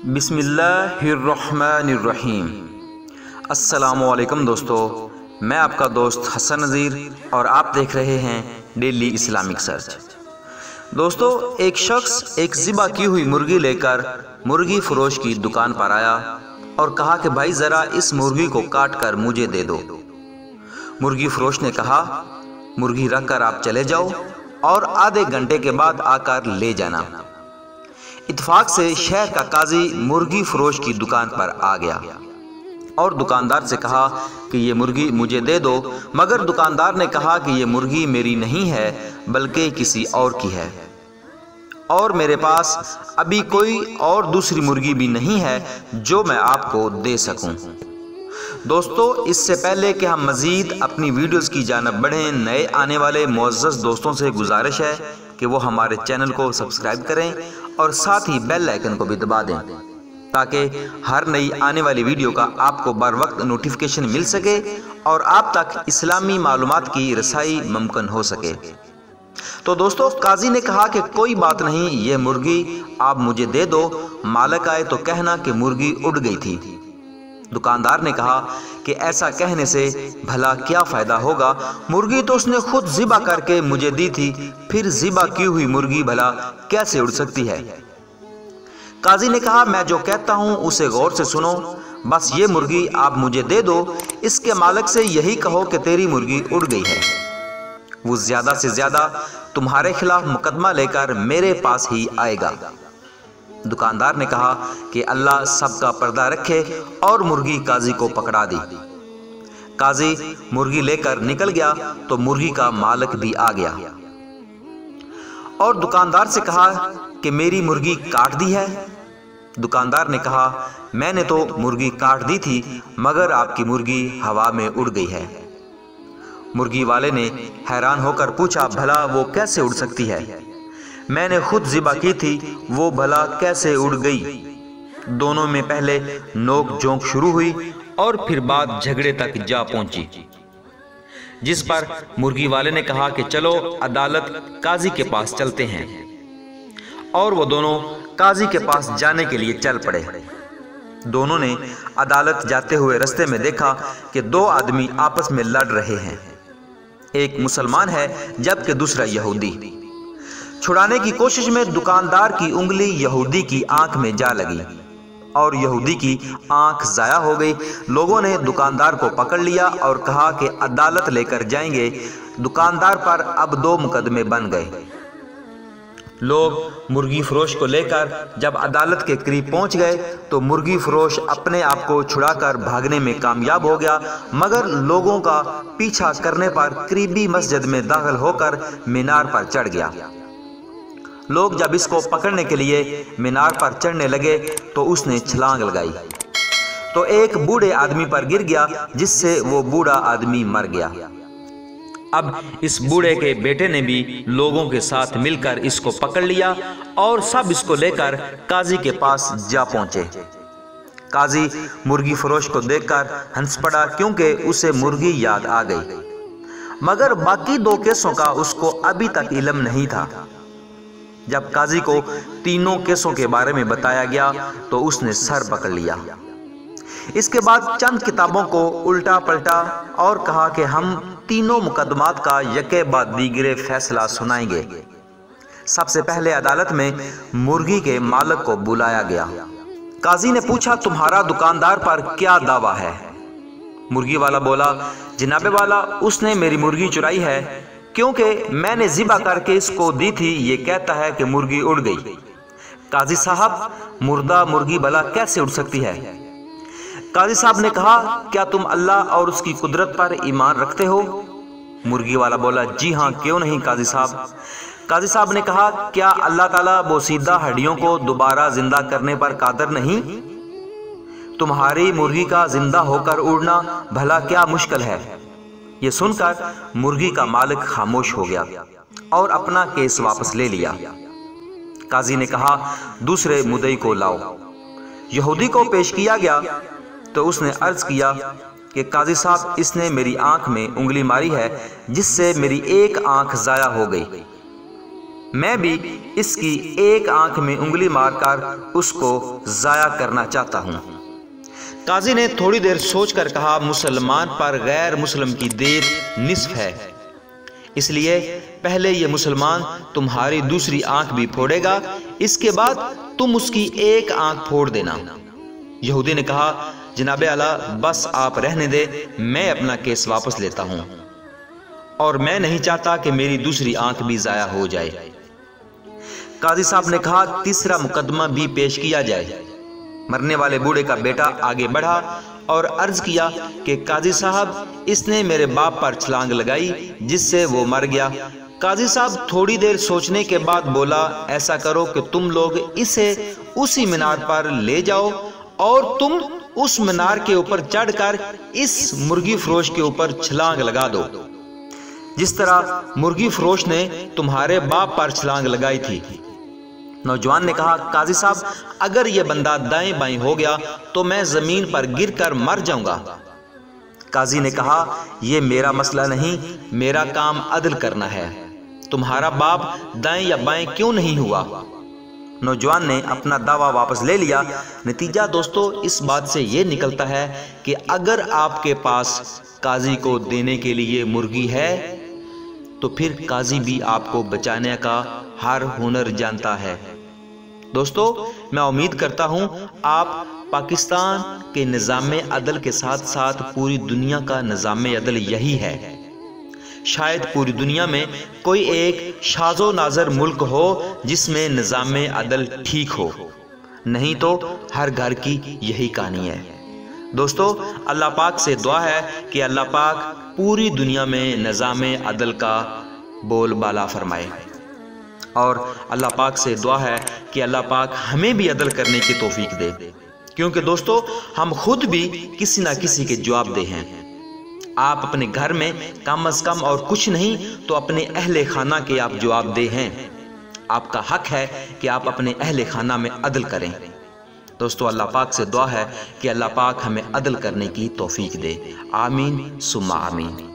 بسم اللہ الرحمن الرحیم۔ السلام علیکم دوستو، میں آپ کا دوست حسن نذیر اور آپ دیکھ رہے ہیں ڈیلی اسلامک سرچ۔ دوستو، ایک شخص ایک ذبح کی ہوئی مرغی لے کر مرغی فروش کی دکان پر آیا اور کہا کہ بھائی ذرا اس مرغی کو کاٹ کر مجھے دے دو۔ مرغی فروش نے کہا مرغی رکھ کر آپ چلے جاؤ اور آدھے گھنٹے کے بعد آ کر لے جانا۔ اتفاق سے شہر کا قاضی مرغی فروش کی دکان پر آ گیا اور دکاندار سے کہا کہ یہ مرغی مجھے دے دو، مگر دکاندار نے کہا کہ یہ مرغی میری نہیں ہے بلکہ کسی اور کی ہے، اور میرے پاس ابھی کوئی اور دوسری مرغی بھی نہیں ہے جو میں آپ کو دے سکوں۔ دوستو، اس سے پہلے کہ ہم مزید اپنی ویڈیوز کی جانب بڑھیں، نئے آنے والے معزز دوستوں سے گزارش ہے کہ وہ ہمارے چینل کو سبسکرائب کریں اور ساتھ ہی بیل آئیکن کو بھی دبا دیں تاکہ ہر نئی آنے والی ویڈیو کا آپ کو بر وقت نوٹیفیکیشن مل سکے اور آپ تک اسلامی معلومات کی رسائی ممکن ہو سکے۔ تو دوستو، قاضی نے کہا کہ کوئی بات نہیں، یہ مرغی آپ مجھے دے دو، مالک آئے تو کہنا کہ مرغی اڑ گئی تھی۔ دکاندار نے کہا کہ ایسا کہنے سے بھلا کیا فائدہ ہوگا، مرغی تو اس نے خود ذبح کر کے مجھے دی تھی، پھر ذبح کی ہوئی مرغی بھلا کیسے اڑ سکتی ہے؟ قاضی نے کہا میں جو کہتا ہوں اسے غور سے سنو، بس یہ مرغی آپ مجھے دے دو، اس کے مالک سے یہی کہو کہ تیری مرغی اڑ گئی ہے، وہ زیادہ سے زیادہ تمہارے خلاف مقدمہ لے کر میرے پاس ہی آئے گا۔ دکاندار نے کہا کہ اللہ سب کا پردہ رکھے اور مرغی قاضی کو پکڑا دی۔ قاضی مرغی لے کر نکل گیا تو مرغی کا مالک بھی آ گیا اور دکاندار سے کہا کہ میری مرغی کاٹ دی ہے؟ دکاندار نے کہا میں نے تو مرغی کاٹ دی تھی مگر آپ کی مرغی ہوا میں اڑ گئی ہے۔ مرغی والے نے حیران ہو کر پوچھا بھلا وہ کیسے اڑ سکتی ہے؟ میں نے خود ذبح کی تھی، وہ بھلا کیسے اڑ گئی؟ دونوں میں پہلے نوک جھونک شروع ہوئی اور پھر بات جھگڑے تک جا پہنچی، جس پر مرغی والے نے کہا کہ چلو عدالت قاضی کے پاس چلتے ہیں، اور وہ دونوں قاضی کے پاس جانے کے لیے چل پڑے۔ دونوں نے عدالت جاتے ہوئے رستے میں دیکھا کہ دو آدمی آپس میں لڑ رہے ہیں، ایک مسلمان ہے جبکہ دوسرا یہودی۔ چھڑانے کی کوشش میں دکاندار کی انگلی یہودی کی آنکھ میں جا لگی اور یہودی کی آنکھ ضائع ہو گئی۔ لوگوں نے دکاندار کو پکڑ لیا اور کہا کہ عدالت لے کر جائیں گے۔ دکاندار پر اب دو مقدمے بن گئے۔ لوگ مرغی فروش کو لے کر جب عدالت کے قریب پہنچ گئے تو مرغی فروش اپنے آپ کو چھڑا کر بھاگنے میں کامیاب ہو گیا، مگر لوگوں کا پیچھا کرنے پر قریبی مسجد میں داخل ہو کر مینار پر چڑھ گیا۔ لوگ جب اس کو پکڑنے کے لیے مینار پر چڑھنے لگے تو اس نے چھلانگ لگائی تو ایک بوڑھے آدمی پر گر گیا، جس سے وہ بوڑھا آدمی مر گیا۔ اب اس بوڑھے کے بیٹے نے بھی لوگوں کے ساتھ مل کر اس کو پکڑ لیا اور سب اس کو لے کر قاضی کے پاس جا پہنچے۔ قاضی مرغی فروش کو دیکھ کر ہنس پڑا کیونکہ اسے مرغی یاد آ گئی، مگر باقی دو کیسوں کا اس کو ابھی تک علم نہیں تھا۔ جب قاضی کو تینوں کیسوں کے بارے میں بتایا گیا تو اس نے سر پکڑ لیا۔ اس کے بعد چند کتابوں کو الٹا پلٹا اور کہا کہ ہم تینوں مقدمات کا یکے بعد دیگرے فیصلہ سنائیں گے۔ سب سے پہلے عدالت میں مرغی کے مالک کو بلایا گیا۔ قاضی نے پوچھا تمہارا دکاندار پر کیا دعویٰ ہے؟ مرغی والا بولا جناب والا، اس نے میری مرغی چرائی ہے کیونکہ میں نے ذبح کر کے اس کو دی تھی، یہ کہتا ہے کہ مرغی اڑ گئی۔ قاضی صاحب، مردہ مرغی بھلا کیسے اڑ سکتی ہے؟ قاضی صاحب نے کہا کیا تم اللہ اور اس کی قدرت پر ایمان رکھتے ہو؟ مرغی والا بولا جی ہاں، کیوں نہیں قاضی صاحب۔ قاضی صاحب نے کہا کیا اللہ تعالیٰ بوسیدہ ہڈیوں کو دوبارہ زندہ کرنے پر قادر نہیں؟ تمہاری مرغی کا زندہ ہو کر اڑنا بھلا کیا مشکل ہے؟ یہ سن کر مرغی کا مالک خاموش ہو گیا اور اپنا کیس واپس لے لیا۔ قاضی نے کہا دوسرے مدعی کو لاؤ۔ یہودی کو پیش کیا گیا تو اس نے عرض کیا کہ قاضی صاحب، اس نے میری آنکھ میں انگلی ماری ہے جس سے میری ایک آنکھ ضائع ہو گئی۔ میں بھی اس کی ایک آنکھ میں انگلی مار کر اس کو ضائع کرنا چاہتا ہوں۔ قاضی نے تھوڑی دیر سوچ کر کہا، مسلمان پر غیر مسلم کی دید نصف ہے، اس لیے پہلے یہ مسلمان تمہاری دوسری آنکھ بھی پھوڑے گا، اس کے بعد تم اس کی ایک آنکھ پھوڑ دینا۔ یہودی نے کہا، جناب اعلیٰ بس آپ رہنے دے، میں اپنا کیس واپس لیتا ہوں اور میں نہیں چاہتا کہ میری دوسری آنکھ بھی ضائع ہو جائے۔ قاضی صاحب نے کہا، تیسرا مقدمہ بھی پیش کیا جائے۔ مرنے والے بوڑھے کا بیٹا آگے بڑھا اور عرض کیا کہ قاضی صاحب، اس نے میرے باپ پر چھلانگ لگائی جس سے وہ مر گیا۔ قاضی صاحب تھوڑی دیر سوچنے کے بعد بولا، ایسا کرو کہ تم لوگ اسے اسی مینار پر لے جاؤ اور تم اس مینار کے اوپر چڑھ کر اس مرغی فروش کے اوپر چھلانگ لگا دو، جس طرح مرغی فروش نے تمہارے باپ پر چھلانگ لگائی تھی۔ نوجوان نے کہا، قاضی صاحب اگر یہ بندہ دائیں بائیں ہو گیا تو میں زمین پر گر کر مر جاؤں گا۔ قاضی نے کہا، یہ میرا مسئلہ نہیں، میرا کام عدل کرنا ہے، تمہارا باپ دائیں یا بائیں کیوں نہیں ہوا؟ نوجوان نے اپنا دعویٰ واپس لے لیا۔ نتیجہ دوستو اس بات سے یہ نکلتا ہے کہ اگر آپ کے پاس قاضی کو دینے کے لیے مرغی ہے تو پھر قاضی بھی آپ کو بچانے کا ہر ہنر جانتا ہے۔ دوستو میں امید کرتا ہوں آپ پاکستان کے نظام عدل کے ساتھ ساتھ پوری دنیا کا نظام عدل یہی ہے۔ شاید پوری دنیا میں کوئی ایک شاذ و نادر ملک ہو جس میں نظام عدل ٹھیک ہو، نہیں تو ہر گھر کی یہی کہانی ہے۔ دوستو اللہ پاک سے دعا ہے کہ اللہ پاک پوری دنیا میں نظام عدل کا بول بالا فرمائے، اور اللہ پاک سے دعا ہے کہ اللہ پاک ہمیں بھی عدل کرنے کی توفیق دے، کیونکہ دوستو ہم خود بھی کسی نہ کسی کے جواب دہ ہیں۔ آپ اپنے گھر میں کم از کم اور کچھ نہیں تو اپنے اہل خانہ کے آپ جواب دہ ہیں۔ آپ کا حق ہے کہ آپ اپنے اہل خانہ میں عدل کریں۔ دوستو اللہ پاک سے دعا ہے کہ اللہ پاک ہمیں عدل کرنے کی توفیق دے، آمین ثم آمین۔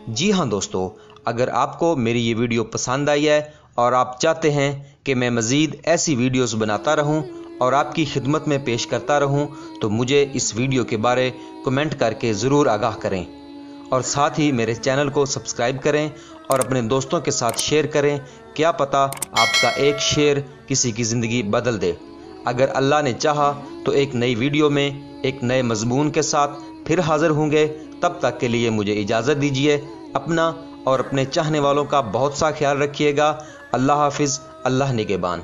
جی ہاں دوستو، اگر آپ کو میری یہ ویڈیو پسند آئی ہے اور آپ چاہتے ہیں کہ میں مزید ایسی ویڈیوز بناتا رہوں اور آپ کی خدمت میں پیش کرتا رہوں تو مجھے اس ویڈیو کے بارے کمنٹ کر کے ضرور آگاہ کریں، اور ساتھ ہی میرے چینل کو سبسکرائب کریں اور اپنے دوستوں کے ساتھ شیئر کریں۔ کیا پتہ آپ کا ایک شیئر کسی کی زندگی بدل دے۔ اگر اللہ نے چاہا تو ایک نئی ویڈیو میں ایک نئے مضمون کے ساتھ پھر حاضر ہوں گے۔ تب تک کے لیے مجھے اجازت دیجیے۔ اپنا اور اپنے چاہنے والوں کا بہت سا خیال رکھیے گا۔ اللہ حافظ، اللہ نگہبان۔